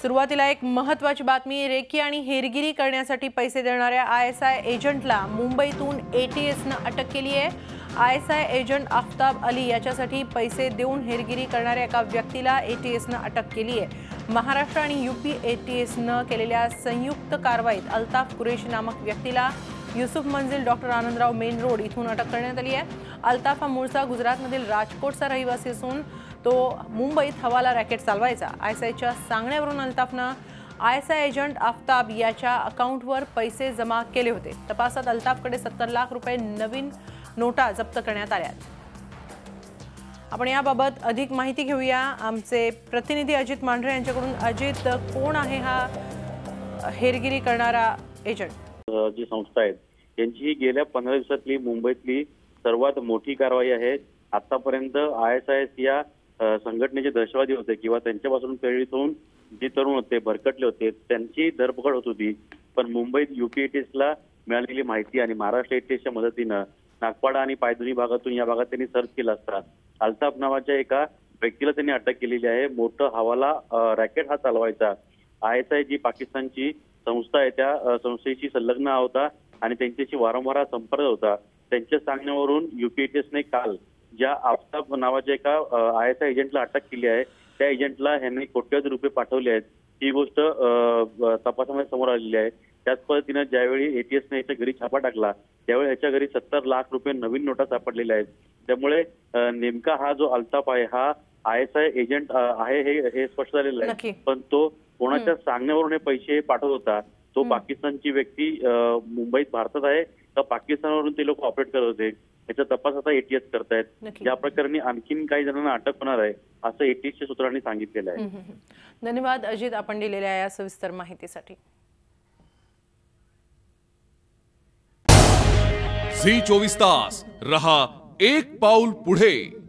सुरुवातीला एक महत्त्वाची बातमी। रेकी आणि हेरगिरी करण्यासाठी पैसे देणाऱ्या आयएसआय एजंटला मुंबईतून एटीएसनं अटक केली आहे। आयएसआय एजंट आफ्ताब अली याच्यासाठी पैसे देऊन हेरगिरी करणाऱ्या एका व्यक्तीला एटीएसनं अटक केली आहे। महाराष्ट्र आणि यूपी एटीएसनं केलेल्या संयुक्त कारवाईत अल्ताफ कुरेशी नामक व्यक्तीला युसुफ मंजिल डॉक्टर आनंदराव मेन रोड इथून अटक करण्यात आली आहे। अल्ताफ हा मूळचा गुजरातमधील राजकोटचा रहिवासी असून तो मुंबईत हवाला रॅकेट चालवायचा। आयएसआयच्या सांगण्यावरून अल्ताफनं आयएसआय एजंट आफ्ताब याच्या अकाउंटवर पैसे जमा केले होते। तपासात अल्ताफकडे 70 लाख रुपये नवीन नोटा जप्त करण्यात आल्या। आपण याबाबत अधिक माहिती घेऊया आमचे प्रतिनिधी अजित मांढरे यांच्याकडून। अजित, कोण आहे हा हेरगिरी करणारा एजंट? जी संस्था आहे यांची गेल्या 15 दिवसातली मुंबईतली सर्वात मोठी कारवाई आहे। आतापर्यंत आयएसआयएस या संघटनेचे दहशतवादी होते किंवा त्यांच्यापासून प्रेरित होऊन जे तरुण होते भरकटले होते त्यांची धरपकड होत होती। पण मुंबईत यूपी एटीएसला मिळालेली माहिती आणि महाराष्ट्र एटीएसच्या मदतीनं नागपाडा आणि पायधुनी भागातून या भागात त्यांनी सर्च केला असता अल्ताफ नावाच्या एका व्यक्तीला त्यांनी अटक केलेली आहे। मोठं हवाला रॅकेट हा चालवायचा। आयएसआय जी पाकिस्तानची संस्था आहे त्या संस्थेशी संलग्न होता आणि त्यांच्याशी वारंवार संपर्क होता। त्यांच्या सांगण्यावरून यूपी एटीएसने काल ज्या आफ्ताब नावाच्या एका आयएसआय एजंटला अटक केली आहे त्या एजंटला ह्यांनी कोट्यवधी रुपये पाठवले आहेत। ही गोष्ट तपासामध्ये समोर आलेली आहे। त्याच पद्धतीनं ज्यावेळी एटीएसने याच्या घरी छापा टाकला त्यावेळी ह्याच्या घरी 70 लाख रुपये नवीन नोटा सापडलेल्या आहेत। त्यामुळे नेमका हा जो अल्ताफ आहे हा आयएसआय एजंट आहे हे स्पष्ट झालेलं आहे। पण तो कोणाच्या सांगण्यावरून हे पैसे पाठवत होता तो पाकिस्तानची व्यक्ती मुंबईत भारतात आहे तर पाकिस्तानवरून ते लोक ऑपरेट करत होते याचा तपास आता एटीएस करतायत। या प्रकरणी आणखीन काही जणांना अटक होणार आहे असं एटीएसच्या सूत्रांनी सांगितलेलं आहे। धन्यवाद अजित, आपण दिलेल्या या सविस्तर माहितीसाठी। झी 24 तास रहा एक पाऊल पुढे।